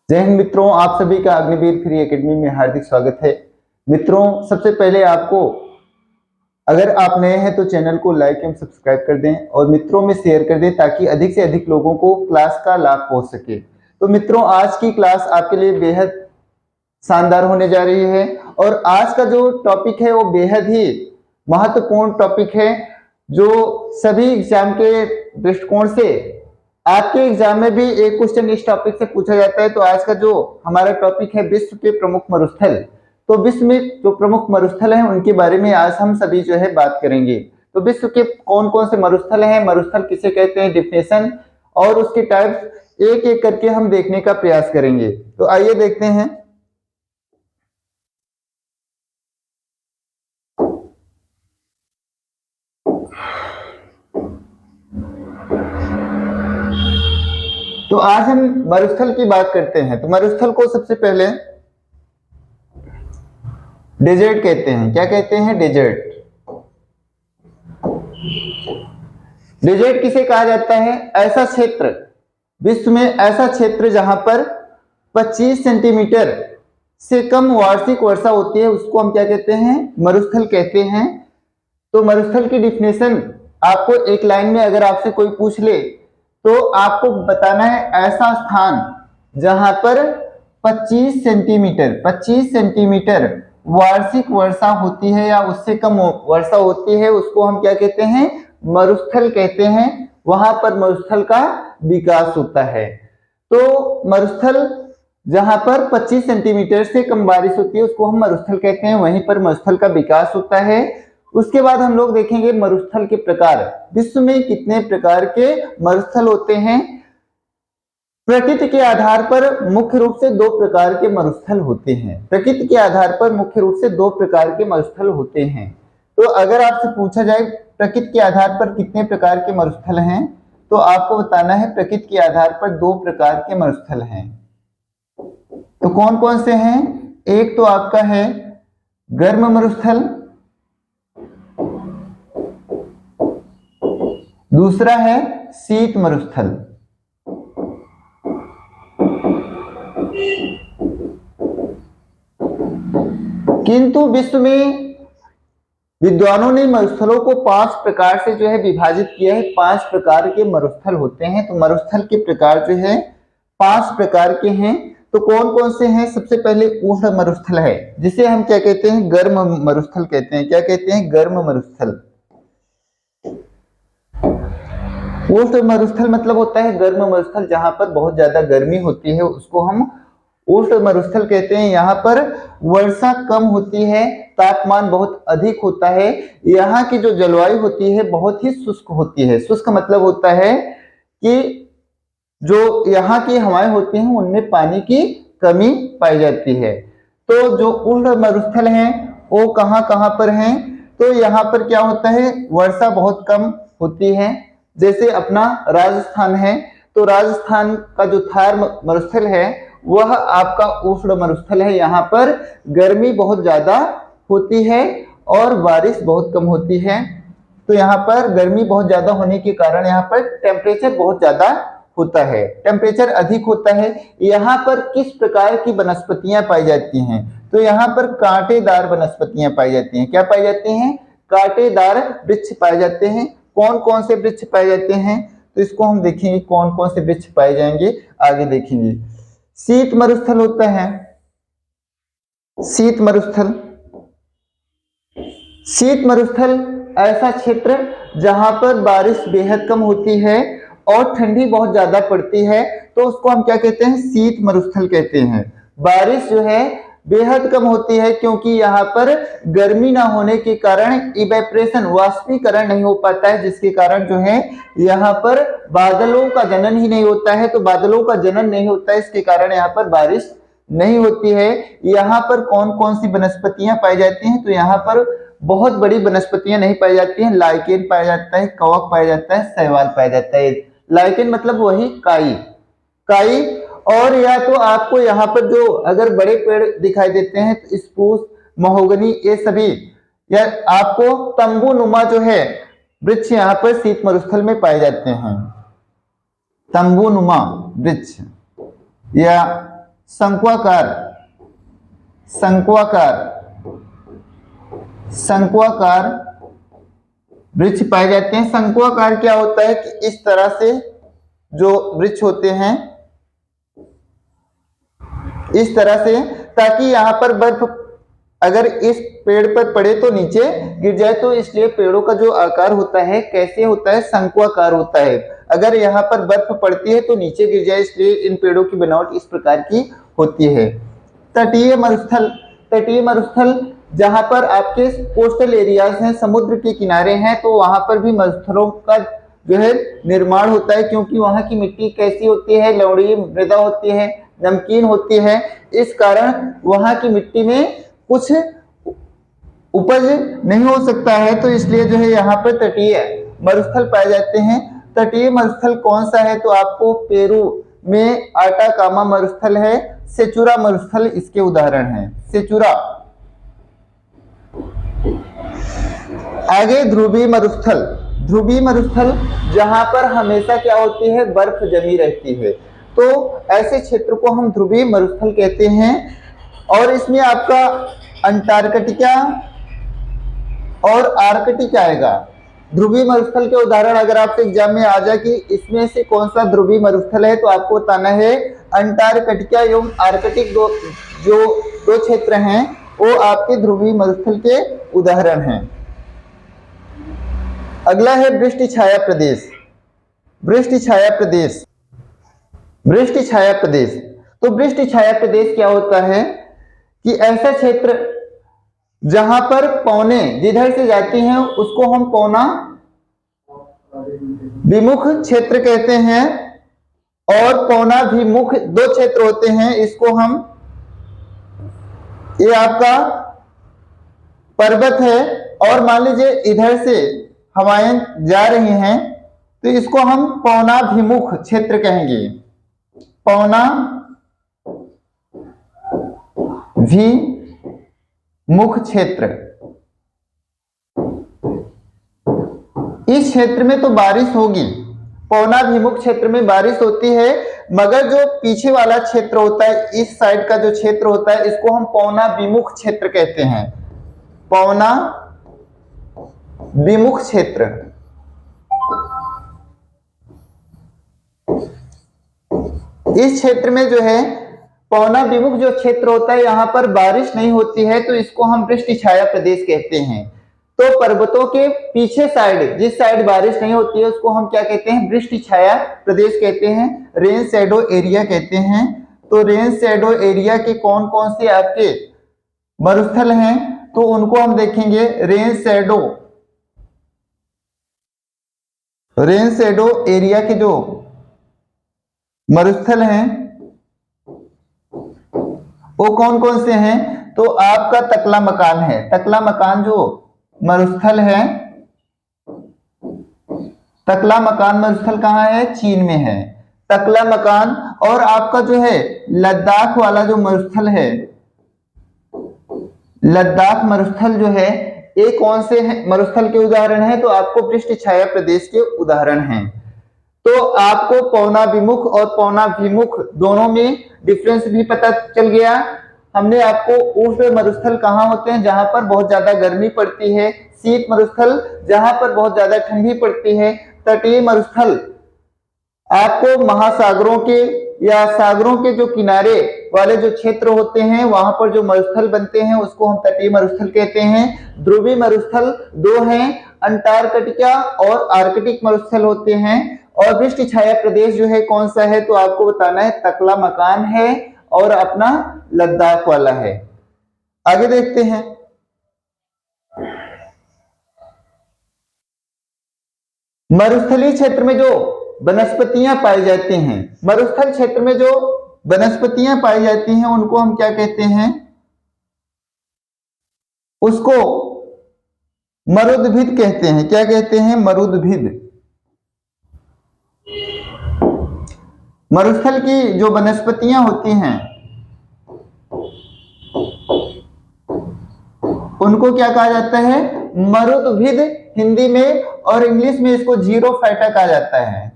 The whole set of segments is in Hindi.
जय हिंद मित्रों, आप सभी का अग्निवीर फ्री एकेडमी में हार्दिक स्वागत है। मित्रों, सबसे पहले आपको, अगर आप नए हैं तो चैनल को लाइक एवं सब्सक्राइब कर दें और मित्रों में शेयर कर दें ताकि अधिक से अधिक लोगों को क्लास का लाभ पहुंच सके। तो मित्रों, आज की क्लास आपके लिए बेहद शानदार होने जा रही है और आज का जो टॉपिक है वो बेहद ही महत्वपूर्ण टॉपिक है, जो सभी एग्जाम के दृष्टिकोण से आपके एग्जाम में भी एक क्वेश्चन इस टॉपिक से पूछा जाता है। तो आज का जो हमारा टॉपिक है विश्व के प्रमुख मरुस्थल। तो विश्व में जो प्रमुख मरुस्थल हैं उनके बारे में आज हम सभी जो है बात करेंगे। तो विश्व के कौन कौन से मरुस्थल हैं, मरुस्थल किसे कहते हैं, डिफिनेशन और उसके टाइप्स एक एक करके हम देखने का प्रयास करेंगे। तो आइए देखते हैं। तो आज हम मरुस्थल की बात करते हैं। तो मरुस्थल को सबसे पहले डेजर्ट कहते हैं। क्या कहते हैं? डेजर्ट। डेजर्ट किसे कहा जाता है? ऐसा क्षेत्र, विश्व में ऐसा क्षेत्र जहां पर 25 सेंटीमीटर से कम वार्षिक वर्षा होती है, उसको हम क्या कहते हैं? मरुस्थल कहते हैं। तो मरुस्थल की डिफिनेशन आपको एक लाइन में अगर आपसे कोई पूछ ले तो आपको बताना है ऐसा स्थान जहां पर 25 सेंटीमीटर वार्षिक वर्षा होती है या उससे कम वर्षा होती है, उसको हम क्या कहते हैं? मरुस्थल कहते हैं। वहां पर मरुस्थल का विकास होता है। तो मरुस्थल जहां पर 25 सेंटीमीटर से कम बारिश होती है उसको हम मरुस्थल कहते हैं, वहीं पर मरुस्थल का विकास होता है। उसके बाद हम लोग देखेंगे मरुस्थल के प्रकार। विश्व में कितने प्रकार के मरुस्थल होते हैं? प्रकृति के आधार पर मुख्य रूप से दो प्रकार के मरुस्थल होते हैं। प्रकृति के आधार पर मुख्य रूप से दो प्रकार के मरुस्थल होते हैं। तो अगर आपसे पूछा जाए प्रकृति के आधार पर कितने प्रकार के मरुस्थल हैं, तो आपको बताना है प्रकृति के आधार पर दो प्रकार के मरुस्थल हैं। तो कौन कौन से हैं? एक तो आपका है गर्म मरुस्थल, दूसरा है शीत मरुस्थल। किंतु विश्व में विद्वानों ने मरुस्थलों को 5 प्रकार से जो है विभाजित किया है। 5 प्रकार के मरुस्थल होते हैं। तो मरुस्थल के प्रकार जो है 5 प्रकार के हैं। तो कौन कौन से हैं? सबसे पहले उष्ण मरुस्थल है, जिसे हम क्या कहते हैं? गर्म मरुस्थल कहते हैं। क्या कहते हैं? गर्म मरुस्थल। उष्ण मरुस्थल मतलब होता है गर्म मरुस्थल, जहां पर बहुत ज्यादा गर्मी होती है उसको हम उष्ण मरुस्थल कहते हैं। यहाँ पर वर्षा कम होती है, तापमान बहुत अधिक होता है। यहाँ की जो जलवायु होती है बहुत ही शुष्क होती है। शुष्क मतलब होता है कि जो यहाँ की हवाएं होती हैं उनमें पानी की कमी पाई जाती है। तो जो उष्ण मरुस्थल हैं वो कहाँ कहाँ पर हैं? तो यहाँ पर क्या होता है? वर्षा बहुत कम होती है। जैसे अपना राजस्थान है, तो राजस्थान का जो थार मरुस्थल है वह आपका उष्ण मरुस्थल है। यहाँ पर गर्मी बहुत ज्यादा होती है और बारिश बहुत कम होती है। तो यहाँ पर गर्मी बहुत ज्यादा होने के कारण यहाँ पर टेम्परेचर बहुत ज्यादा होता है, टेम्परेचर अधिक होता है। यहाँ पर किस प्रकार की वनस्पतियां पाई जाती हैं? तो यहाँ पर कांटेदार वनस्पतियां पाई जाती हैं। क्या पाई जाती हैं? कांटेदार वृक्ष पाए जाते हैं। कौन कौन से वृक्ष पाए जाते हैं? तो इसको हम देखेंगे कौन कौन से वृक्ष पाए जाएंगे, आगे देखेंगे। शीत मरुस्थल होता है। शीत मरुस्थल, शीत मरुस्थल ऐसा क्षेत्र जहां पर बारिश बेहद कम होती है और ठंडी बहुत ज्यादा पड़ती है, तो उसको हम क्या कहते हैं? शीत मरुस्थल कहते हैं। बारिश जो है बेहद कम होती है क्योंकि यहाँ पर गर्मी ना होने के कारण इवेपोरेशन, वाष्पीकरण नहीं हो पाता है, जिसके कारण जो है यहाँ पर बादलों का जनन ही नहीं होता है। तो बादलों का जनन नहीं होता है, इसके कारण यहाँ पर बारिश नहीं होती है। यहाँ पर कौन कौन सी वनस्पतियां पाई जाती हैं? तो यहाँ पर बहुत बड़ी वनस्पतियां नहीं पाई जाती हैं। लाइकेन पाया जाता है, कवक पाया जाता है, शैवाल पाया जाता है। लाइकेन मतलब वही काई, काई। और या तो आपको यहाँ पर जो अगर बड़े पेड़ दिखाई देते हैं तो स्प्रूस, महोगनी, ये सभी, या आपको तंबू नुमा जो है वृक्ष यहाँ पर शीत मरुस्थल में पाए जाते हैं। तंबू नुमा वृक्ष या शंक्वाकार, शंक्वाकार, शंक्वाकार वृक्ष पाए जाते हैं। शंक्वाकार क्या होता है कि इस तरह से जो वृक्ष होते हैं, इस तरह से, ताकि यहाँ पर बर्फ अगर इस पेड़ पर पड़े तो नीचे गिर जाए, तो इसलिए पेड़ों का जो आकार होता है कैसे होता है, शंक्वाकार होता है। अगर यहाँ पर बर्फ पड़ती है तो नीचे गिर जाए, इसलिए इन पेड़ों की बनावट इस प्रकार की होती है। तटीय मरुस्थल, तटीय मरुस्थल जहां पर आपके कोस्टल एरियाज हैं, समुद्र के किनारे हैं, तो वहां पर भी मरुस्थलों का जो है निर्माण होता है, क्योंकि वहां की मिट्टी कैसी होती है, लवणीय मृदा होती है, नमकीन होती है। इस कारण वहां की मिट्टी में कुछ उपज नहीं हो सकता है, तो इसलिए जो है यहाँ पर तटीय मरुस्थल पाए जाते हैं। तटीय मरुस्थल कौन सा है, तो आपको पेरू में आटाकामा मरुस्थल है, सेचुरा मरुस्थल इसके उदाहरण हैं, सेचुरा। आगे ध्रुवीय मरुस्थल, ध्रुवीय मरुस्थल जहां पर हमेशा क्या होती है, बर्फ जमी रहती है, तो ऐसे क्षेत्र को हम ध्रुवीय मरुस्थल कहते हैं। और इसमें आपका अंटार्कटिका और आर्कटिक आएगा। ध्रुवीय मरुस्थल के उदाहरण अगर आपसे एग्जाम में आ जाए कि इसमें से कौन सा ध्रुवीय मरुस्थल है, तो आपको बताना है अंटार्कटिका एवं आर्कटिक दो क्षेत्र हैं, वो आपके ध्रुवीय मरुस्थल के उदाहरण हैं। अगला है वृष्टि छाया प्रदेश, वृष्टि छाया प्रदेश, वृष्टि छाया प्रदेश। तो वृष्टि छाया प्रदेश क्या होता है कि ऐसा क्षेत्र जहां पर पवनें जिधर से जाती हैं उसको हम पवना विमुख क्षेत्र कहते हैं, और पवना विमुख दो क्षेत्र होते हैं, इसको हम, ये आपका पर्वत है और मान लीजिए इधर से हवाएं जा रही हैं, तो इसको हम पवनाभिमुख क्षेत्र कहेंगे, पवना विमुख क्षेत्र। इस क्षेत्र में तो बारिश होगी, पवनाभिमुख क्षेत्र में बारिश होती है, मगर जो पीछे वाला क्षेत्र होता है, इस साइड का जो क्षेत्र होता है, इसको हम पवना विमुख क्षेत्र कहते हैं, पवना विमुख क्षेत्र। इस क्षेत्र में जो है पवना विमुख जो क्षेत्र होता है, यहां पर बारिश नहीं होती है, तो इसको हम वृष्टि छाया प्रदेश कहते हैं। तो पर्वतों के पीछे साइड, जिस साइड बारिश नहीं होती है, उसको हम क्या कहते हैं, वृष्टि छाया प्रदेश कहते हैं, रेन शैडो एरिया कहते हैं। तो रेन शैडो एरिया के कौन कौन से आपके मरुस्थल हैं, तो उनको हम देखेंगे। रेन शैडो एरिया के जो मरुस्थल हैं वो कौन कौन से हैं, तो आपका तकला मकान है, तकला मकान जो मरुस्थल है, तकला मकान मरुस्थल कहाँ है, चीन में है तकला मकान। और आपका जो है लद्दाख वाला जो मरुस्थल है, लद्दाख मरुस्थल जो है, ये कौन से मरुस्थल के उदाहरण है, तो आपको वृष्टि छाया प्रदेश के उदाहरण हैं। तो आपको पवना विमुख और पवना विमुख दोनों में डिफरेंस भी पता चल गया। हमने आपको उष्ण मरुस्थल कहाँ होते हैं, जहां पर बहुत ज्यादा गर्मी पड़ती है, शीत मरुस्थल जहां पर बहुत ज्यादा ठंडी पड़ती है, तटीय मरुस्थल आपको महासागरों के या सागरों के जो किनारे वाले जो क्षेत्र होते हैं, वहां पर जो मरुस्थल बनते हैं उसको हम तटीय मरुस्थल कहते हैं। ध्रुवीय मरुस्थल दो हैं, अंटार्कटिका और आर्कटिक मरुस्थल होते हैं। और वृष्टि छाया प्रदेश जो है कौन सा है, तो आपको बताना है तकला मकान है और अपना लद्दाख वाला है। आगे देखते हैं। मरुस्थलीय क्षेत्र में जो वनस्पतियां पाई जाती हैं, मरुस्थल क्षेत्र में जो वनस्पतियां पाई जाती हैं उनको हम क्या कहते हैं, उसको मरुद्भिद कहते हैं। क्या कहते हैं, मरुद्भिद। मरुस्थल की जो वनस्पतियां होती हैं उनको क्या कहा जाता है, मरुद्भिद हिंदी में, और इंग्लिश में इसको जीरोफाइटा कहा जाता है।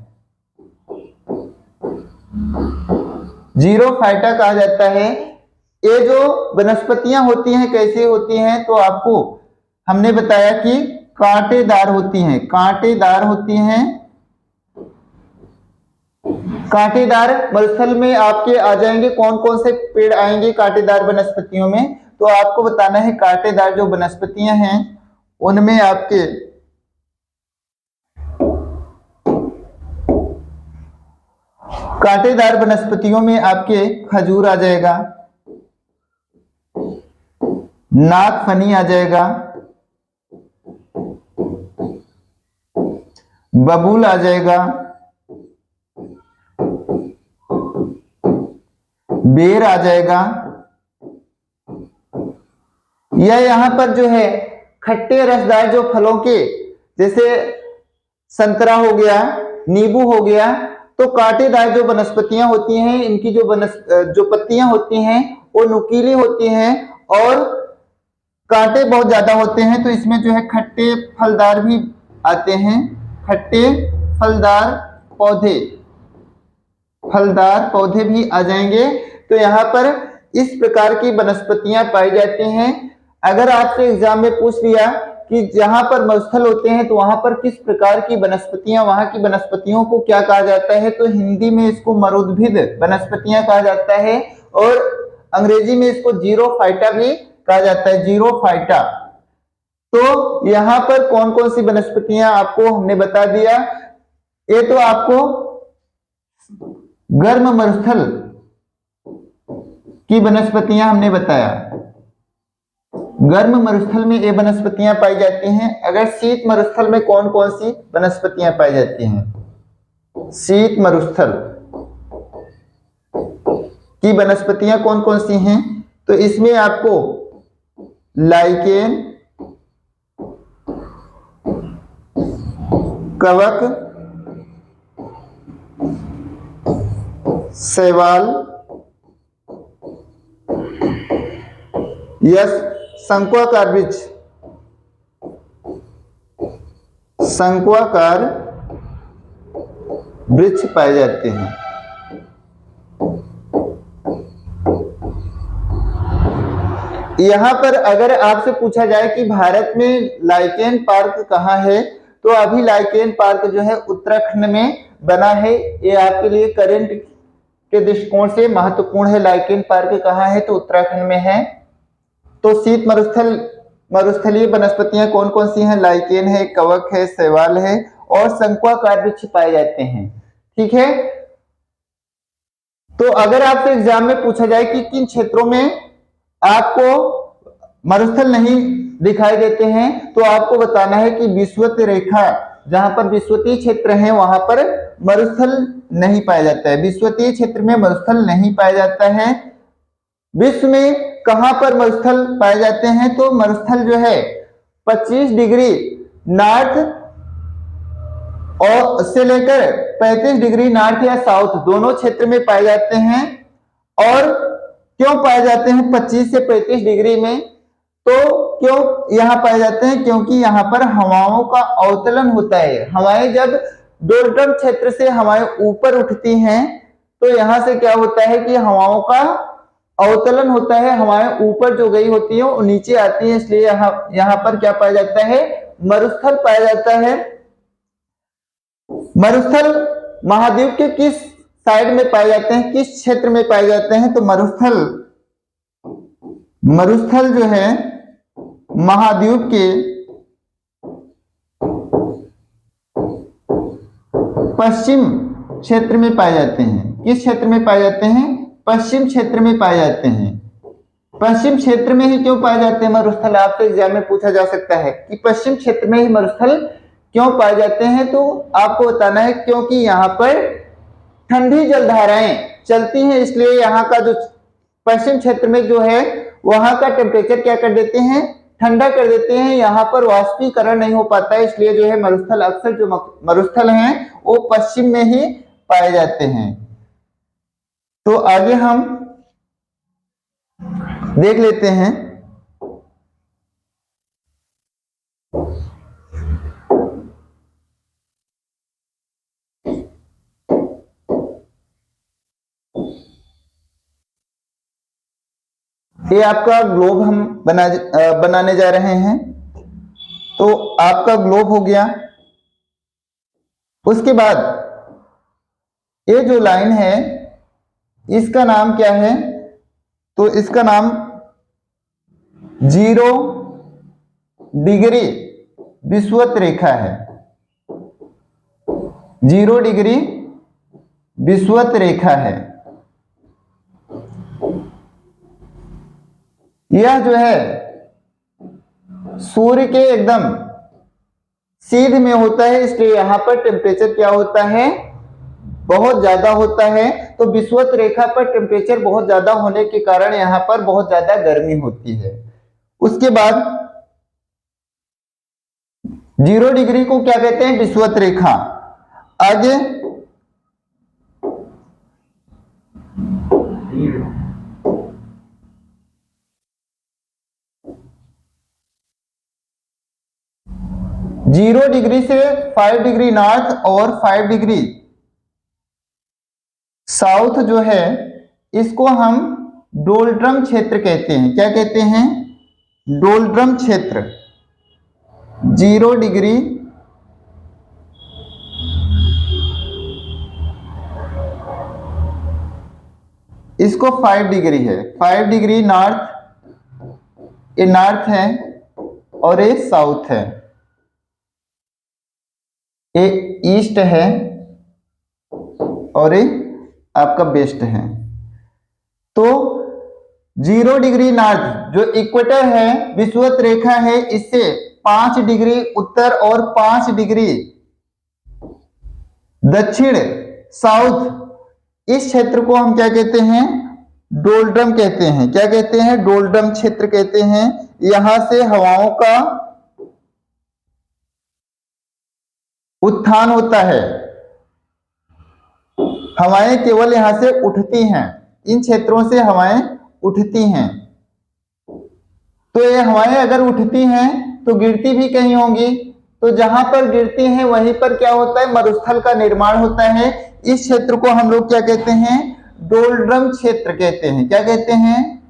जीरोफाइटा कहा जाता है। ये जो वनस्पतियां होती हैं कैसी होती हैं, तो आपको हमने बताया कि कांटेदार होती हैं, कांटेदार होती हैं। कांटेदार मरुस्थल में आपके आ जाएंगे, कौन कौन से पेड़ आएंगे कांटेदार वनस्पतियों में, तो आपको बताना है कांटेदार जो वनस्पतियां हैं उनमें आपके कांटेदार वनस्पतियों में आपके खजूर आ जाएगा, नागफनी आ जाएगा, बबूल आ जाएगा, बेर आ जाएगा, या यहां पर जो है खट्टे रसदार जो फलों के जैसे संतरा हो गया, नींबू हो गया, तो कांटेदार जो वनस्पतियां होती हैं इनकी जो पत्तियां होती हैं वो नुकीली होती हैं और कांटे बहुत ज्यादा होते हैं, तो इसमें जो है खट्टे फलदार भी आते हैं, खट्टे फलदार पौधे, फलदार पौधे भी आ जाएंगे। तो यहाँ पर इस प्रकार की वनस्पतियां पाई जाती हैं। अगर आपसे एग्जाम में पूछ लिया कि जहां पर मरुस्थल होते हैं तो वहां पर किस प्रकार की वनस्पतियां, वहां की वनस्पतियों को क्या कहा जाता है, तो हिंदी में इसको मरुद्भिद वनस्पतियां कहा जाता है और अंग्रेजी में इसको जीरोफाइटा भी कहा जाता है, जीरोफाइटा। तो यहाँ पर कौन कौन सी वनस्पतियां आपको हमने बता दिया। ये तो आपको गर्म मरुस्थल की वनस्पतियां हमने बताया, गर्म मरुस्थल में ये वनस्पतियां पाई जाती हैं। अगर शीत मरुस्थल में कौन कौन सी वनस्पतियां पाई जाती हैं, शीत मरुस्थल की वनस्पतियां कौन कौन सी हैं, तो इसमें आपको लाइकेन, कवक, शैवाल या शंक्वाकार वृक्ष, शंक्वाकार वृक्ष पाए जाते हैं। यहां पर अगर आपसे पूछा जाए कि भारत में लाइकेन पार्क कहाँ है, तो अभी लाइकेन पार्क जो है उत्तराखंड में बना है। ये आपके लिए करंट के दृष्टिकोण से महत्वपूर्ण है। लाइकेन पार्क कहाँ है, तो उत्तराखंड में है। तो शीत मरुस्थलीय वनस्पतियां कौन कौन सी हैं, लाइकेन है, कवक है, शैवाल है और शंक्वाकार वृक्ष पाए जाते हैं। ठीक है, तो अगर आपसे एग्जाम में पूछा जाए कि किन क्षेत्रों में आपको मरुस्थल नहीं दिखाई देते हैं, तो आपको बताना है कि विषुवत रेखा, जहां पर विषुवतीय क्षेत्र है वहां पर मरुस्थल नहीं पाया जाता है, विषुवतीय क्षेत्र में मरुस्थल नहीं पाया जाता है। विश्व में कहां पर मरुस्थल पाए जाते हैं, तो मरुस्थल जो है 25 डिग्री नॉर्थ और से लेकर 35 डिग्री नॉर्थ या साउथ दोनों क्षेत्र में पाए जाते हैं। और क्यों पाए जाते हैं 25 से 35 डिग्री में, तो क्यों यहां पाए जाते हैं, क्योंकि यहां पर हवाओं का अवतलन होता है। हवाएं जब डोर्डम क्षेत्र से हवाएं ऊपर उठती हैं तो यहां से क्या होता है कि हवाओं का अवतलन होता है, हवाएं ऊपर जो गई होती है वो नीचे आती है, इसलिए यहां पर क्या पाया जाता है, मरुस्थल पाया जाता है। मरुस्थल महाद्वीप के किस साइड में पाए जाते हैं, किस क्षेत्र में पाए जाते हैं, तो मरुस्थल जो है महाद्वीप के पश्चिम क्षेत्र में पाए जाते हैं। किस क्षेत्र में पाए जाते हैं, पश्चिम क्षेत्र में पाए जाते हैं। पश्चिम क्षेत्र में ही क्यों पाए जाते हैं मरुस्थल, आपसे एग्जाम में पूछा जा सकता है कि पश्चिम क्षेत्र में ही मरुस्थल क्यों पाए जाते हैं, तो आपको बताना है क्योंकि यहाँ पर ठंडी जलधाराएं चलती हैं, इसलिए यहाँ का जो पश्चिम क्षेत्र में जो है वहां का टेम्परेचर क्या कर देते हैं, ठंडा कर देते हैं, यहाँ पर वाष्पीकरण नहीं हो पाता है, इसलिए जो है मरुस्थल अक्सर जो मरुस्थल हैं वो पश्चिम में ही पाए जाते हैं। तो आगे हम देख लेते हैं ये आपका ग्लोब हम बनाने जा रहे हैं। तो आपका ग्लोब हो गया। उसके बाद ये जो लाइन है इसका नाम क्या है? तो इसका नाम 0 डिग्री विषुवत रेखा है। 0 डिग्री विषुवत रेखा है। यह जो है सूर्य के एकदम सीध में होता है, इसलिए यहां पर टेम्परेचर क्या होता है? बहुत ज्यादा होता है। तो विषुवत रेखा पर टेम्परेचर बहुत ज्यादा होने के कारण यहां पर बहुत ज्यादा गर्मी होती है। उसके बाद 0 डिग्री को क्या कहते हैं? विषुवत रेखा। आगे 0 डिग्री से 5 डिग्री नॉर्थ और 5 डिग्री साउथ जो है इसको हम डोल्ड्रम क्षेत्र कहते हैं। क्या कहते हैं? डोल्ड्रम क्षेत्र। 0 डिग्री इसको 5 डिग्री है। 5 डिग्री नॉर्थ, ये नॉर्थ है और ये साउथ है। ये ईस्ट है और ये आपका वेस्ट है। तो 0 डिग्री नॉर्थ जो इक्वेटर है, विषुवत रेखा है, इससे 5 डिग्री उत्तर और 5 डिग्री दक्षिण साउथ, इस क्षेत्र को हम क्या कहते हैं? डोल्ड्रम कहते हैं। क्या कहते हैं? डोल्ड्रम क्षेत्र कहते हैं। यहां से हवाओं का उत्थान होता है। हवाएं केवल यहां से उठती हैं, इन क्षेत्रों से हवाएं उठती हैं। तो ये हवाएं अगर उठती हैं तो गिरती भी कहीं होंगी। तो जहां पर गिरती हैं वहीं पर क्या होता है? मरुस्थल का निर्माण होता है। इस क्षेत्र को हम लोग क्या कहते हैं? डोल्ड्रम क्षेत्र कहते हैं। क्या कहते हैं?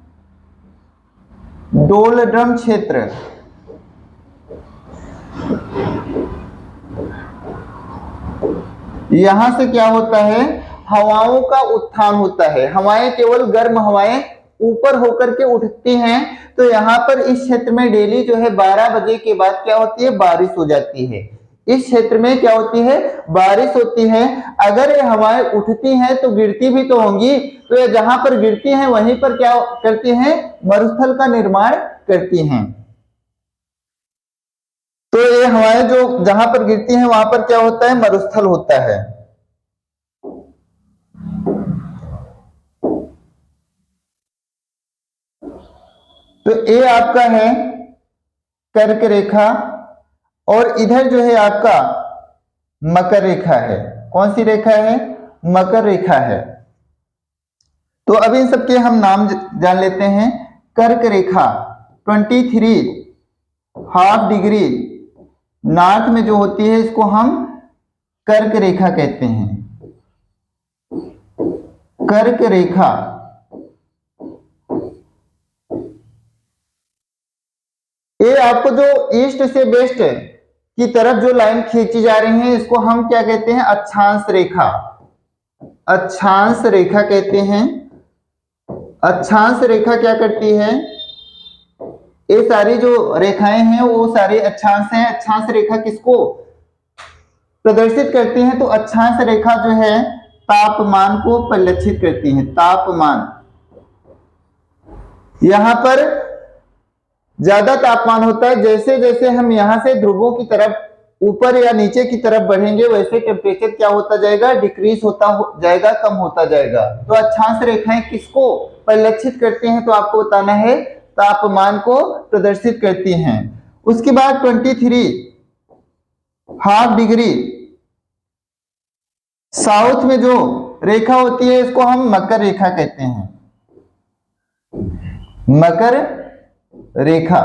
डोल्ड्रम क्षेत्र। यहां से क्या होता है? हवाओं का उत्थान होता है। हवाएं केवल गर्म हवाएं ऊपर होकर के उठती हैं। तो यहाँ पर इस क्षेत्र में डेली जो है 12 बजे के बाद क्या होती है? बारिश हो जाती है। इस क्षेत्र में क्या होती है? बारिश होती है। अगर ये हवाएं उठती हैं तो गिरती भी तो होंगी। तो ये जहां पर गिरती हैं वहीं पर क्या करती हैं? मरुस्थल का निर्माण करती हैं। तो ये हवाएं जो जहां पर गिरती हैं वहां पर क्या होता है? मरुस्थल होता है। तो ये आपका है कर्क रेखा और इधर जो है आपका मकर रेखा है। कौन सी रेखा है? मकर रेखा है। तो अब इन सबके हम नाम जान लेते हैं। कर्क रेखा 23 हाफ डिग्री नॉर्थ में जो होती है इसको हम कर्क रेखा कहते हैं। कर्क रेखा ये आपको जो ईस्ट से वेस्ट की तरफ जो लाइन खींची जा रही है इसको हम क्या कहते हैं? अक्षांश रेखा। अक्षांश रेखा कहते हैं। अक्षांश रेखा क्या करती है? ये सारी जो रेखाएं हैं वो सारी अक्षांश हैं। अक्षांश रेखा किसको प्रदर्शित करती हैं? तो अक्षांश रेखा जो है तापमान को परिलक्षित करती है। तापमान, यहां पर ज्यादा तापमान होता है। जैसे जैसे हम यहां से ध्रुवों की तरफ ऊपर या नीचे की तरफ बढ़ेंगे वैसे टेम्परेचर क्या होता जाएगा? डिक्रीज होता जाएगा, कम होता जाएगा। तो अक्षांश रेखाएं किसको परिलक्षित करती हैं? तो आपको बताना है तापमान को प्रदर्शित करती हैं। उसके बाद 23 हाफ डिग्री साउथ में जो रेखा होती है इसको हम मकर रेखा कहते हैं। मकर रेखा।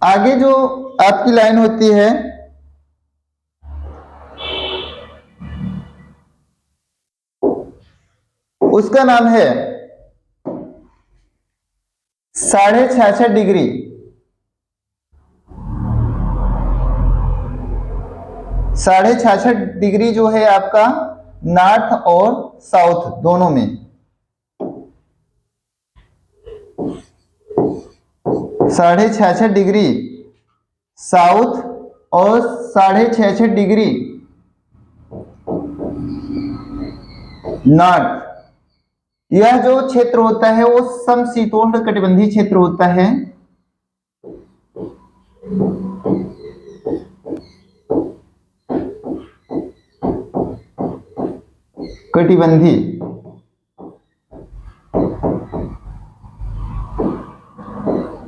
आगे जो आपकी लाइन होती है उसका नाम है 66.5 डिग्री, 66.5 डिग्री जो है आपका नॉर्थ और साउथ दोनों में, 66.5 डिग्री साउथ और 66.5 डिग्री नॉर्थ, यह जो क्षेत्र होता है वो समशीतोष्ण कटिबंधीय क्षेत्र होता है। कटिबंधीय,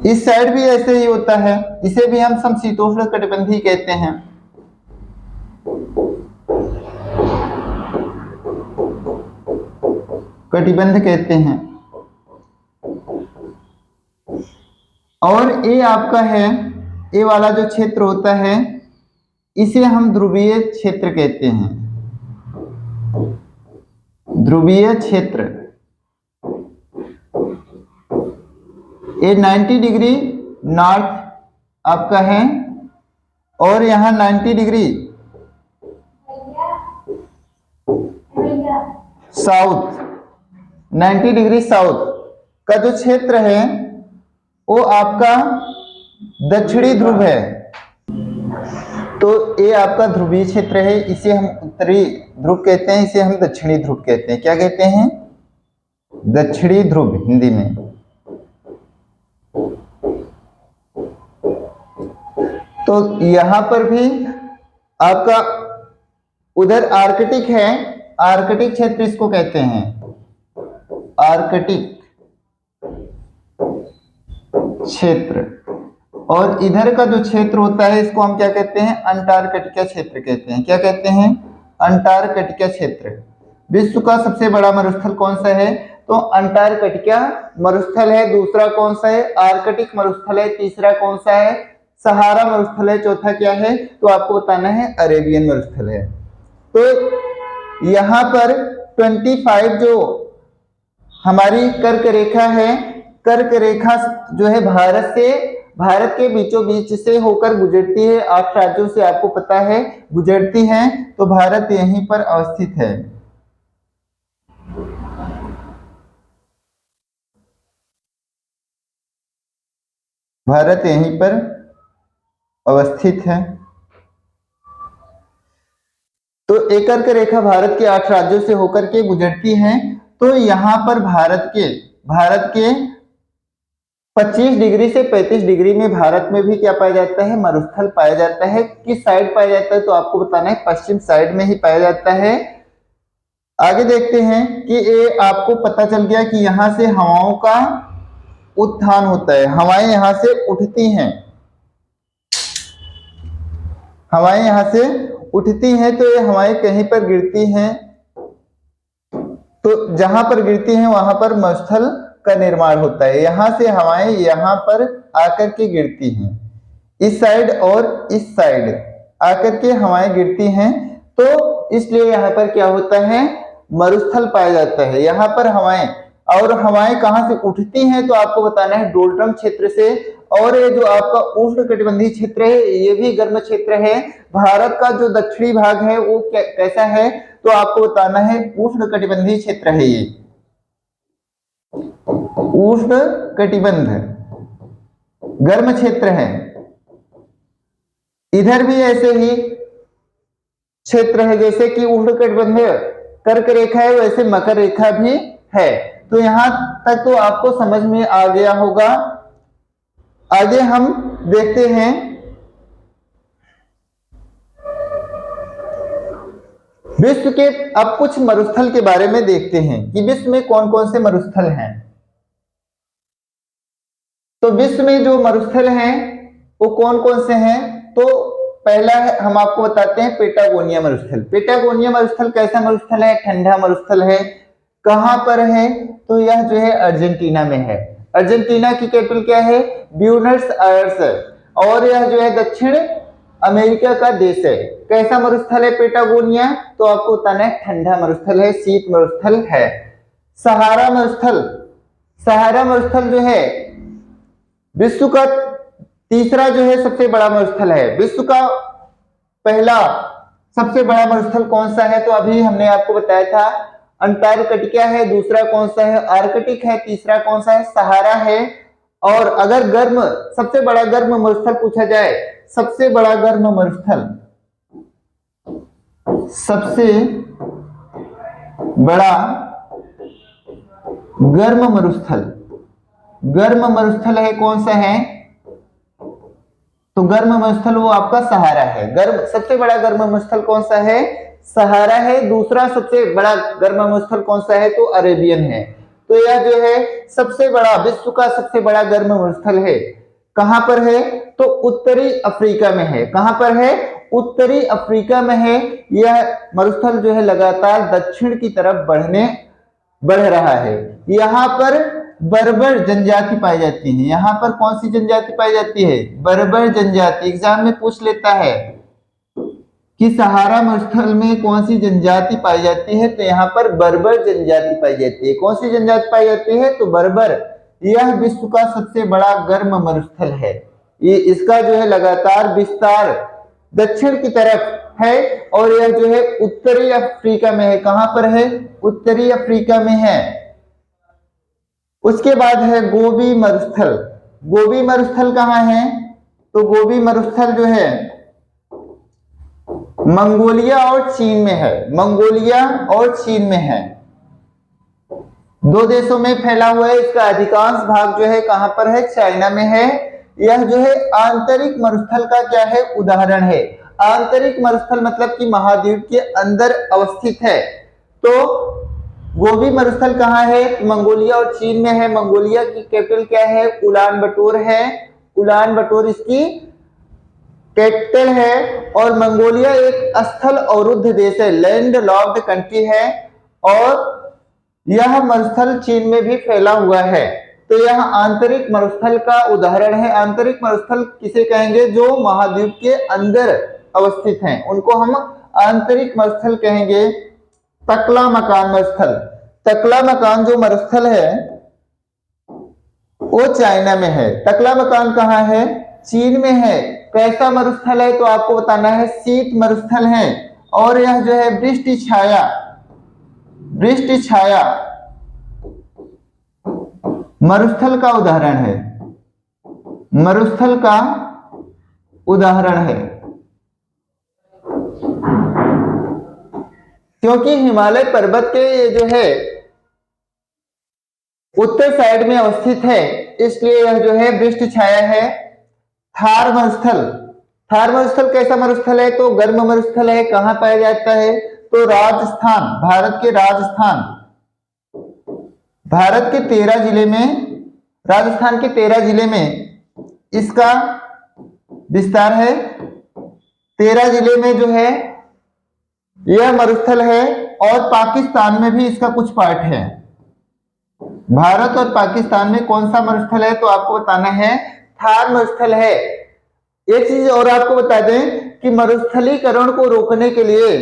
इस साइड भी ऐसे ही होता है, इसे भी हम समशीतोष्ण कटिबंधीय कहते हैं। कटिबंध कहते हैं। और ये आपका है, ये वाला जो क्षेत्र होता है इसे हम ध्रुवीय क्षेत्र कहते हैं। ध्रुवीय क्षेत्र, ये 90 डिग्री नॉर्थ आपका है और यहाँ 90 डिग्री साउथ, 90 डिग्री साउथ का जो क्षेत्र है वो आपका दक्षिणी ध्रुव है। तो ये आपका ध्रुवीय क्षेत्र है, इसे हम उत्तरी ध्रुव कहते हैं, इसे हम दक्षिणी ध्रुव कहते हैं। क्या कहते हैं? दक्षिणी ध्रुव हिंदी में। तो यहां पर भी आपका उधर आर्कटिक है, आर्कटिक क्षेत्र इसको कहते हैं, आर्कटिक क्षेत्र। और इधर का जो क्षेत्र होता है इसको हम क्या कहते हैं? अंटार्कटिका क्षेत्र कहते हैं। क्या कहते हैं? अंटार्कटिका क्षेत्र। विश्व का सबसे बड़ा मरुस्थल कौन सा है? तो अंटार्कटिका मरुस्थल है। दूसरा कौन सा है? आर्कटिक मरुस्थल है। तीसरा कौन सा है? सहारा मरुस्थल है। चौथा क्या है? तो आपको बताना है अरेबियन मरुस्थल है। तो यहाँ पर 25 जो हमारी कर्क रेखा है, कर्क रेखा जो है भारत के बीचों बीच से होकर गुजरती है, 8 राज्यों से आपको पता है गुजरती है। तो भारत यहीं पर अवस्थित है। भारत यहीं पर अवस्थित है। तो एक कर्क रेखा भारत के 8 राज्यों से होकर के गुजरती है। तो यहाँ पर भारत के 25 डिग्री से 35 डिग्री में भारत में भी क्या पाया जाता है? मरुस्थल पाया जाता है। किस साइड पाया जाता है? तो आपको बताना है पश्चिम साइड में ही पाया जाता है। आगे देखते हैं कि ये आपको पता चल गया कि यहाँ से हवाओं का उत्थान होता है, हवाएं यहाँ से उठती हैं, हवाएं यहाँ से उठती हैं। तो ये हवाएं कहीं पर गिरती हैं, तो जहां पर गिरती हैं वहां पर मरुस्थल का निर्माण होता है। यहां से हवाएं यहां पर आकर के गिरती हैं, इस साइड और इस साइड आकर के हवाएं गिरती हैं। तो इसलिए यहाँ पर क्या होता है? मरुस्थल पाया जाता है। यहाँ पर हवाएं, और हवाएं कहां से उठती हैं? तो आपको बताना है डोल्टम क्षेत्र से। और ये जो आपका उष्ण कटिबंधीय क्षेत्र है ये भी गर्म क्षेत्र है। भारत का जो दक्षिणी भाग है वो कैसा है? तो आपको बताना है उष्ण कटिबंधीय क्षेत्र है, ये उष्ण कटिबंध गर्म क्षेत्र है। इधर भी ऐसे ही क्षेत्र है, जैसे कि उष्ण कटिबंध कर्क रेखा है वैसे मकर रेखा भी है। तो यहां तक तो आपको समझ में आ गया होगा। आगे हम देखते हैं विश्व के, अब कुछ मरुस्थल के बारे में देखते हैं कि विश्व में कौन कौन से मरुस्थल हैं। तो विश्व में जो मरुस्थल हैं वो कौन कौन से हैं? तो पहला है, हम आपको बताते हैं पेटागोनिया मरुस्थल। पेटागोनिया मरुस्थल कैसा मरुस्थल है? ठंडा मरुस्थल है। कहां पर है? तो यह जो है अर्जेंटीना में है। अर्जेंटीना की कैपिटल क्या है? Buenos Aires. और यह जो है दक्षिण अमेरिका का देश है। कैसा मरुस्थल है पेटागोनिया? तो आपको बताना है ठंडा मरुस्थल है, शीत मरुस्थल है। सहारा मरुस्थल, सहारा मरुस्थल जो है विश्व का तीसरा जो है सबसे बड़ा मरुस्थल है। विश्व का पहला सबसे बड़ा मरुस्थल कौन सा है? तो अभी हमने आपको बताया था अंटार्कटिका है, दूसरा कौन सा है? आर्कटिक है, तीसरा कौन सा है? सहारा है। और अगर गर्म सबसे बड़ा गर्म मरुस्थल पूछा जाए, सबसे बड़ा गर्म मरुस्थल, सबसे बड़ा गर्म मरुस्थल, गर्म मरुस्थल है कौन सा है? तो गर्म मरुस्थल वो आपका सहारा है। गर्म सबसे बड़ा गर्म मरुस्थल कौन सा है? सहारा है। दूसरा सबसे बड़ा गर्म मरुस्थल कौन सा है? तो अरेबियन है। तो यह जो है सबसे बड़ा, विश्व का सबसे बड़ा गर्म मरुस्थल है। कहां पर है? तो उत्तरी अफ्रीका में है। कहां पर है? उत्तरी अफ्रीका में है। यह मरुस्थल जो है लगातार दक्षिण की तरफ बढ़ रहा है। यहाँ पर बर्बर जनजाति पाई जाती है। यहाँ पर कौन सी जनजाति पाई जाती है? बर्बर जनजाति। एग्जाम में पूछ लेता है कि सहारा मरुस्थल में कौन सी जनजाति पाई जाती है? तो यहाँ पर बर्बर जनजाति पाई जाती है। कौन सी जनजाति पाई जाती है? तो बर्बर। यह विश्व का सबसे बड़ा गर्म मरुस्थल है। ये इसका जो है लगातार विस्तार दक्षिण की तरफ है और यह जो है उत्तरी अफ्रीका में है। कहां पर है? उत्तरी अफ्रीका में है। उसके बाद है गोबी मरुस्थल। गोबी मरुस्थल कहां है? तो गोबी मरुस्थल जो है मंगोलिया और चीन में है। मंगोलिया और चीन में है, दो देशों में फैला हुआ है। इसका अधिकांश भाग जो है कहां पर है? चाइना में है। यह जो है आंतरिक मरुस्थल का क्या है? उदाहरण है। आंतरिक मरुस्थल मतलब कि महाद्वीप के अंदर अवस्थित है। तो गोबी मरुस्थल कहाँ है? मंगोलिया और चीन में है। मंगोलिया की कैपिटल क्या है? उलान बटोर है। उलान बटोर इसकी कैपिटल है। और मंगोलिया एक स्थल अवरुद्ध देश है, लैंड लॉक्ड कंट्री है। और यह मरुस्थल चीन में भी फैला हुआ है। तो यह आंतरिक मरुस्थल का उदाहरण है। आंतरिक मरुस्थल किसे कहेंगे? जो महाद्वीप के अंदर अवस्थित हैं, उनको हम आंतरिक मरुस्थल कहेंगे। तकलामकान मरुस्थल, तकलामकान जो मरुस्थल है वो चाइना में है। तकलामकान कहाँ है? चीन में है। कैसा मरुस्थल है? तो आपको बताना है शीत मरुस्थल है। और यह जो है वृष्टि छाया मरुस्थल का उदाहरण है। मरुस्थल का उदाहरण है क्योंकि हिमालय पर्वत के ये जो है उत्तर साइड में अवस्थित है, इसलिए यह जो है वृष्टि छाया है। थार मरुस्थल, थार मरुस्थल कैसा मरुस्थल है? तो गर्म मरुस्थल है। कहां पाया जाता है? तो राजस्थान, भारत के राजस्थान, भारत के 13 जिले में, राजस्थान के 13 जिले में इसका विस्तार है। 13 जिले में जो है यह मरुस्थल है। और पाकिस्तान में भी इसका कुछ पार्ट है। भारत और पाकिस्तान में कौन सा मरुस्थल है? तो आपको बताना है थार मरुस्थल है। एक चीज और आपको बता दें कि मरुस्थलीकरण को रोकने के लिए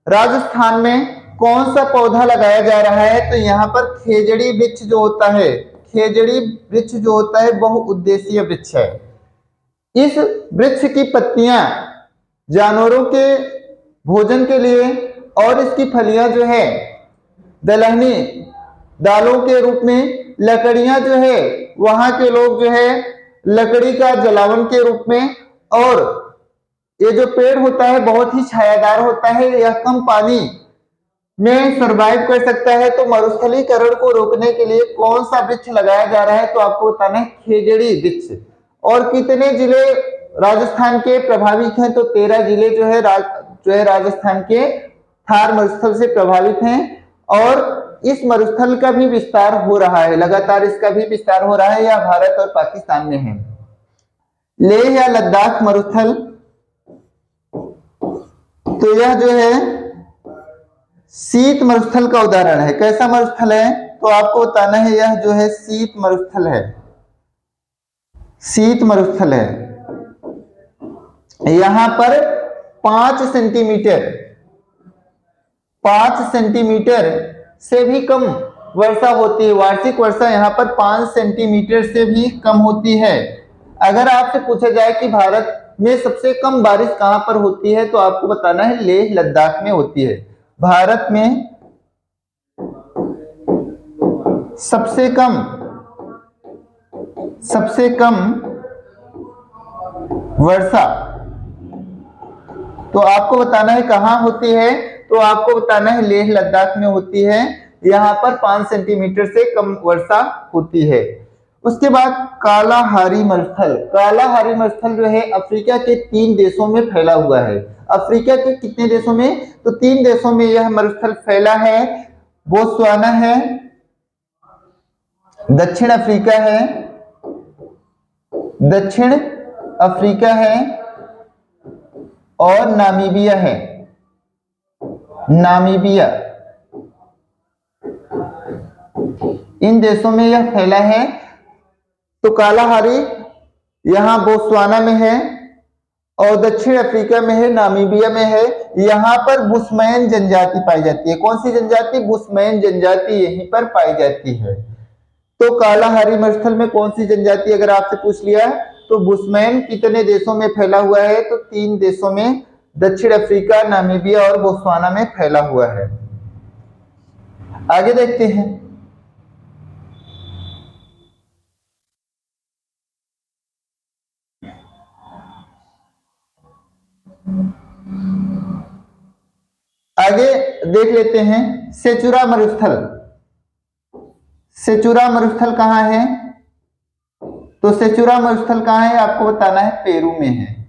राजस्थान में कौन सा पौधा लगाया जा रहा है? तो यहाँ पर खेजड़ी वृक्ष जो होता है, खेजड़ी वृक्ष जो होता है बहुउद्देशीय वृक्ष है। इस वृक्ष की पत्तियां जानवरों के भोजन के लिए और इसकी फलियां जो है दलहनी दालों के रूप में, लकड़ियां जो है वहां के लोग जो है लकड़ी का जलावन के रूप में, और ये जो पेड़ होता है बहुत ही छायादार होता है, यह कम पानी में सरवाइव कर सकता है। तो मरुस्थलीकरण को रोकने के लिए कौन सा वृक्ष लगाया जा रहा है? तो आपको बताना है खेजड़ी वृक्ष। और कितने जिले राजस्थान के प्रभावित हैं? तो 13 जिले जो है राजस्थान के थार मरुस्थल से प्रभावित हैं। और इस मरुस्थल का भी विस्तार हो रहा है, लगातार इसका भी विस्तार हो रहा है। यह भारत और पाकिस्तान में है। लेह या लद्दाख मरुस्थल, तो यह जो है शीत मरुस्थल का उदाहरण है। कैसा मरुस्थल है? तो आपको बताना है यह जो है शीत मरुस्थल है। शीत मरुस्थल है। यहां पर 5 सेंटीमीटर से भी कम वर्षा होती है। वार्षिक वर्षा यहाँ पर 5 सेंटीमीटर से भी कम होती है। अगर आपसे पूछा जाए कि भारत में सबसे कम बारिश कहाँ पर होती है, तो आपको बताना है लेह लद्दाख में होती है। भारत में सबसे कम वर्षा तो आपको बताना है कहाँ होती है, तो आपको बताना है लेह लद्दाख में होती है। यहाँ पर 5 सेंटीमीटर से कम वर्षा होती है। उसके बाद कालाहारी मरुस्थल। कालाहारी मरुस्थल जो है अफ्रीका के 3 देशों में फैला हुआ है। अफ्रीका के कितने देशों में? तो 3 देशों में यह मरुस्थल फैला है। बोत्सवाना है, दक्षिण अफ्रीका है और नामीबिया है। इन देशों में यह फैला है। तो कालाहारी यहाँ बोत्सवाना में है और दक्षिण अफ्रीका में है, नामीबिया में है। यहाँ पर बुशमैन जनजाति पाई जाती है। कौन सी जनजाति? बुशमैन जनजाति यहीं पर पाई जाती है। तो कालाहारी मरुस्थल में कौन सी जनजाति अगर आपसे पूछ लिया तो बुशमैन कितने देशों में फैला हुआ है? तो 3 देशों में, दक्षिण अफ्रीका, नामीबिया और बोत्सवाना में फैला हुआ है। आगे देखते हैं। आगे देख लेते हैं सेचुरा मरुस्थल। सेचुरा मरुस्थल कहाँ है? तो सेचुरा मरुस्थल कहाँ है आपको बताना है, पेरू में है।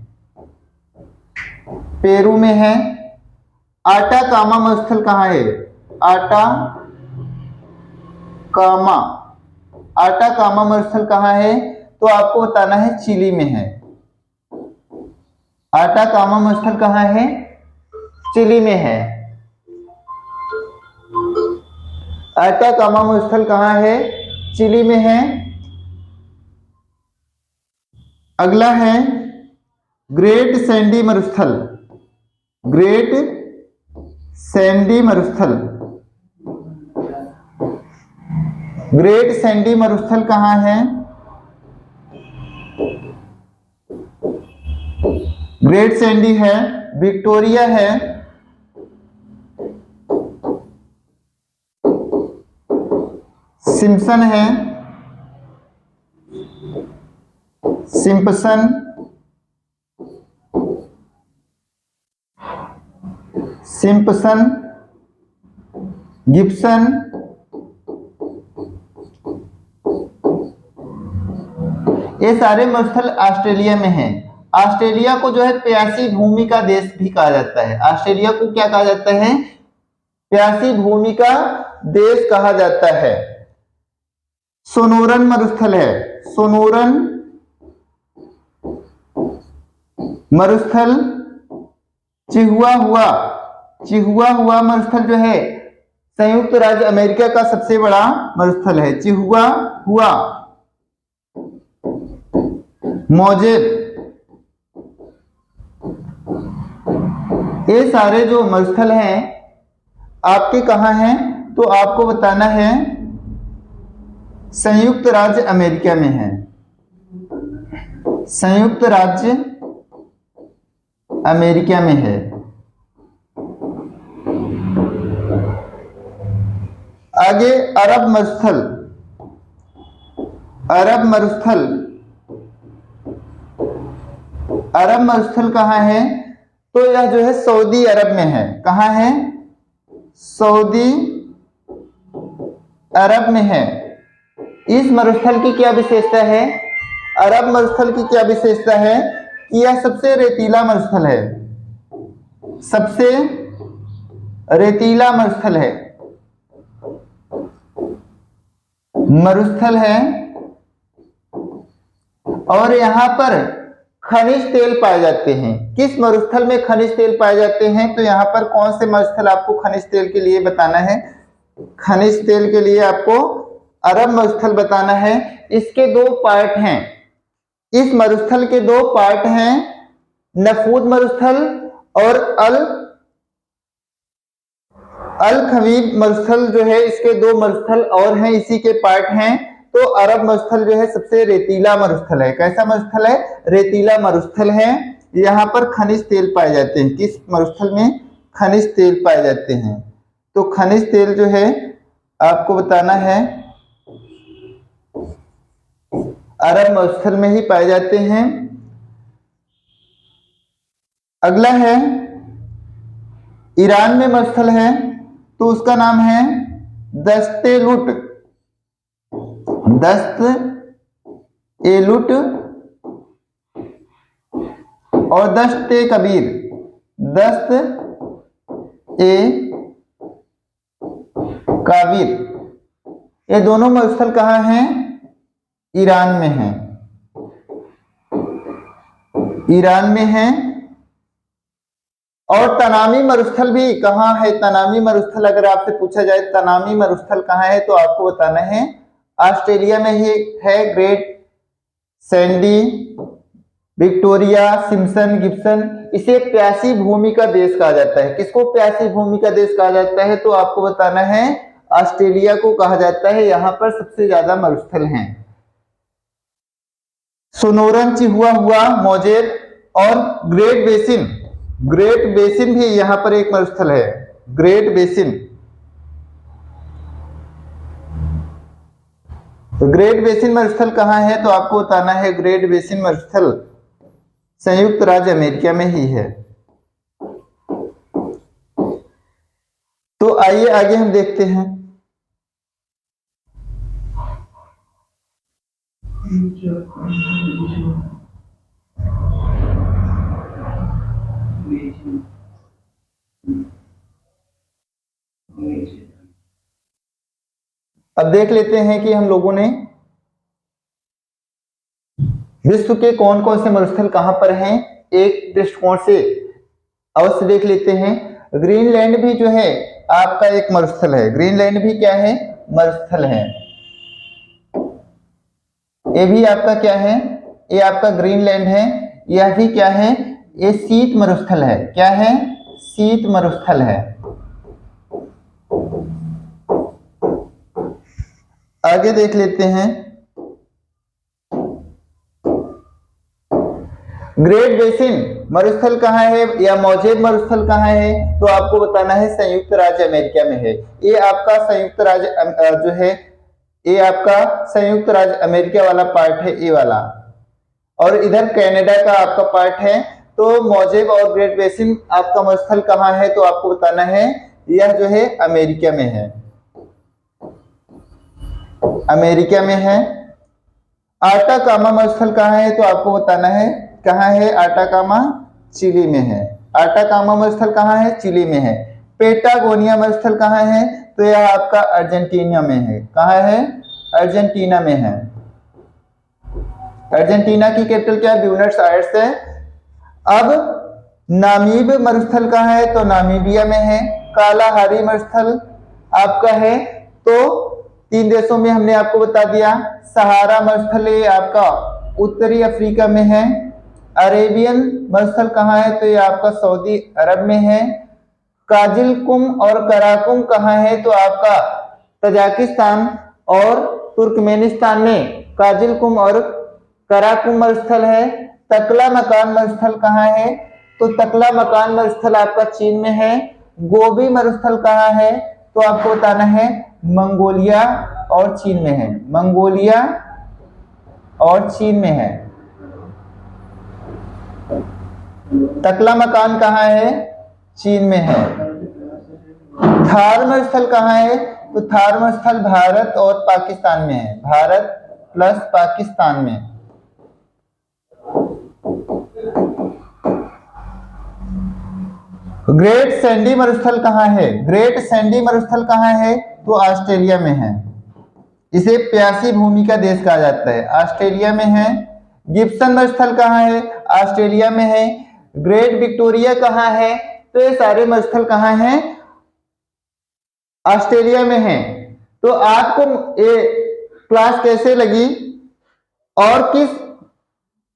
पेरू में है। आटाकामा मरुस्थल कहाँ है? आटाकामा मरुस्थल कहाँ है? तो आपको बताना है चिली में है। आटाकामा मरुस्थल कहाँ है? चिली में है। आटाकामा मरुस्थल कहाँ है? चिली में है। अगला है ग्रेट सैंडी मरुस्थल। ग्रेट सैंडी मरुस्थल। ग्रेट सैंडी मरुस्थल कहाँ है? ग्रेट सैंडी है, विक्टोरिया है, सिम्पसन है, सिम्पसन, गिब्सन, ये सारे मरुस्थल ऑस्ट्रेलिया में हैं। ऑस्ट्रेलिया को जो है प्यासी भूमि का देश भी कहा जाता है। ऑस्ट्रेलिया को क्या कहा जाता है? प्यासी भूमि का देश कहा जाता है। सोनोरन मरुस्थल है। सोनोरन मरुस्थल। चिहुआ मरुस्थल जो है संयुक्त राज्य अमेरिका का सबसे बड़ा मरुस्थल है। चिहुआ मोजेब, ये सारे जो मरुस्थल हैं आपके कहाँ हैं? तो आपको बताना है संयुक्त राज्य अमेरिका में है। संयुक्त राज्य अमेरिका में है। आगे अरब मरुस्थल। अरब मरुस्थल कहाँ है? तो यह जो है सऊदी अरब में है। कहाँ है? सऊदी अरब में है। इस मरुस्थल की क्या विशेषता है? अरब मरुस्थल की क्या विशेषता है कि यह सबसे रेतीला मरुस्थल है। सबसे रेतीला मरुस्थल है और यहाँ पर खनिज तेल पाए जाते हैं। किस मरुस्थल में खनिज तेल पाए जाते हैं? तो यहाँ पर कौन से मरुस्थल आपको खनिज तेल के लिए बताना है? खनिज तेल के लिए आपको अरब मरुस्थल बताना है। इसके 2 पार्ट हैं। इस मरुस्थल के 2 पार्ट हैं, नफूद मरुस्थल और अल अल खवीब मरुस्थल जो है, इसके दो मरुस्थल और हैं, इसी के पार्ट हैं। तो अरब मरुस्थल जो है सबसे रेतीला मरुस्थल है। कैसा मरुस्थल है? रेतीला मरुस्थल है। यहाँ पर खनिज तेल पाए जाते हैं। किस मरुस्थल में? खनिज तेल पाए जाते हैं। तो खनिज तेल जो है आपको बताना है अरब मरुस्थल में ही पाए जाते हैं। अगला है ईरान में मरुस्थल है, तो उसका नाम है दस्तेलुट। दस्त एलुट और दस्त ए कबीर। दस्त ए काबिर। ये दोनों मरुस्थल कहाँ हैं? ईरान में हैं। ईरान में हैं। और तनामी मरुस्थल भी कहाँ है? तनामी मरुस्थल अगर आपसे पूछा जाए तनामी मरुस्थल कहाँ है, तो आपको बताना है ऑस्ट्रेलिया में ही है। Great Sandy Victoria Simpson Gibson. इसे प्यासी भूमि का देश कहा जाता है। किसको प्यासी भूमि का देश कहा जाता है? तो आपको बताना है ऑस्ट्रेलिया को कहा जाता है। यहां पर सबसे ज्यादा मरुस्थल हैं। सोनोरन, चिहुआ हुआ, मोजेब और ग्रेट बेसिन। ग्रेट बेसिन भी यहां पर एक मरुस्थल है। Great basin. तो ग्रेट बेसिन मरुस्थल कहाँ है? तो आपको बताना है ग्रेट बेसिन मरुस्थल संयुक्त राज्य अमेरिका में ही है। तो आइए आगे हम देखते हैं। अब देख लेते हैं कि हम लोगों ने विश्व के कौन कौन से मरुस्थल कहां पर हैं, एक दृष्टिकोण से अवश्य देख लेते हैं। ग्रीनलैंड भी जो है आपका एक मरुस्थल है। ग्रीनलैंड भी क्या है? मरुस्थल है। ये भी आपका क्या है? ये आपका ग्रीनलैंड है। यह भी क्या है? ये शीत मरुस्थल है। क्या है? शीत मरुस्थल है। आगे देख लेते हैं। ग्रेट बेसिन मरुस्थल कहाँ है या मोजेब मरुस्थल कहाँ है? तो आपको बताना है संयुक्त राज्य अमेरिका में है। ये आपका संयुक्त राज्य जो है, ये आपका संयुक्त राज्य अमेरिका वाला पार्ट है, ये वाला। और इधर कनाडा का आपका पार्ट है। तो मोजेब और ग्रेट बेसिन आपका मरुस्थल कहाँ है? तो आपको बताना है यह जो है अमेरिका में है। अमेरिका में है। आटाकामा मरुस्थल कहाँ है? तो आपको बताना है कहाँ है। आटाकामा चिली में है। आटाकामा मरुस्थल कहाँ है? चिली में है। पेटागोनिया मरुस्थल कहाँ है? तो यह आपका अर्जेंटीना में है। कहाँ है? अर्जेंटीना में है। अर्जेंटीना की कैपिटल क्या है? ब्यूनस आयर्स है। अब नामीब मरुस्थल कहाँ है? तो नामीबिया में है। कालाहारी मरुस्थल आपका है। तो 3 देशों में हमने आपको बता दिया। सहारा मरुस्थल आपका उत्तरी अफ्रीका में है। अरेबियन मरुस्थल कहाँ है? तो ये आपका सऊदी अरब में है। काजिलकुम और कराकुम कहाँ है? तो आपका तजाकिस्तान और तुर्कमेनिस्तान में काजिलकुम और कराकुम मरुस्थल है। तकला मकान मरुस्थल कहाँ है? तो तकला मकान मरुस्थल आपका चीन में है। गोबी मरुस्थल कहाँ है? तो आपको बताना है मंगोलिया और चीन में है। मंगोलिया और चीन में है। तकला मकान कहाँ है? चीन में है। थार मरुस्थल कहाँ है? तो थार मरुस्थल भारत और पाकिस्तान में है। भारत प्लस पाकिस्तान में। ग्रेट सैंडी मरुस्थल कहाँ है? ग्रेट सैंडी मरुस्थल कहाँ है? तो ऑस्ट्रेलिया में है। इसे प्यासी भूमि का देश कहा जाता है। ऑस्ट्रेलिया में है। गिब्सन मरुस्थल कहाँ है? ऑस्ट्रेलिया में है। ग्रेट विक्टोरिया कहाँ है? तो ये सारे मरुस्थल कहाँ हैं? ऑस्ट्रेलिया में है। तो आपको ये क्लास कैसे लगी और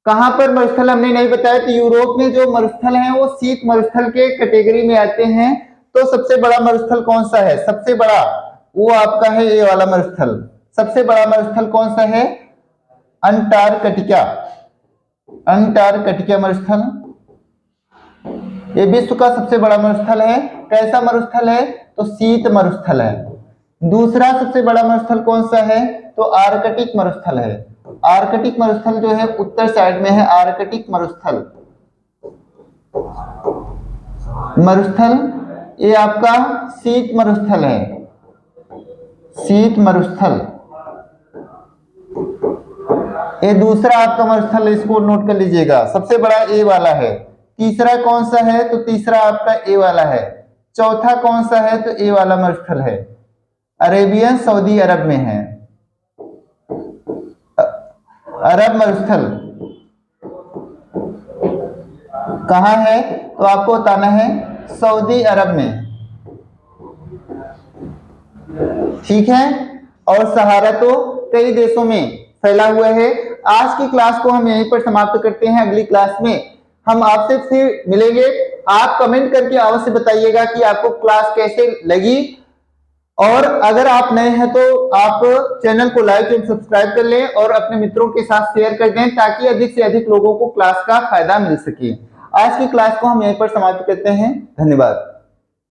कहां पर मरुस्थल हमने नहीं बताया। तो यूरोप में जो मरुस्थल हैं वो शीत मरुस्थल के कैटेगरी में आते हैं। तो सबसे बड़ा मरुस्थल कौन सा है? सबसे बड़ा वो आपका है ये वाला मरुस्थल। सबसे बड़ा मरुस्थल कौन सा है? अंटार्कटिका। अंटार्कटिका मरुस्थल ये विश्व का सबसे बड़ा मरुस्थल है। कैसा मरुस्थल है? तो शीत मरुस्थल है। दूसरा सबसे बड़ा मरुस्थल कौन सा है? तो आर्कटिक मरुस्थल है। आर्कटिक मरुस्थल जो है उत्तर साइड में है। आर्कटिक मरुस्थल ये आपका शीत मरुस्थल है। शीत मरुस्थल ये दूसरा आपका मरुस्थल है, इसको नोट कर लीजिएगा। सबसे बड़ा ए वाला है। तीसरा कौन सा है? तो तीसरा आपका ए वाला है। चौथा कौन सा है? तो ए वाला मरुस्थल है, अरेबियन सऊदी अरब में है। अरब मरुस्थल कहाँ है? तो आपको बताना है सऊदी अरब में, ठीक है। और सहारा तो कई देशों में फैला हुआ है। आज की क्लास को हम यहीं पर समाप्त करते हैं। अगली क्लास में हम आपसे फिर मिलेंगे। आप कमेंट करके अवश्य बताइएगा कि आपको क्लास कैसे लगी, और अगर आप नए हैं तो आप चैनल को लाइक एंड सब्सक्राइब कर लें और अपने मित्रों के साथ शेयर कर दें, ताकि अधिक से अधिक लोगों को क्लास का फायदा मिल सके। आज की क्लास को हम यहीं पर समाप्त करते हैं। धन्यवाद।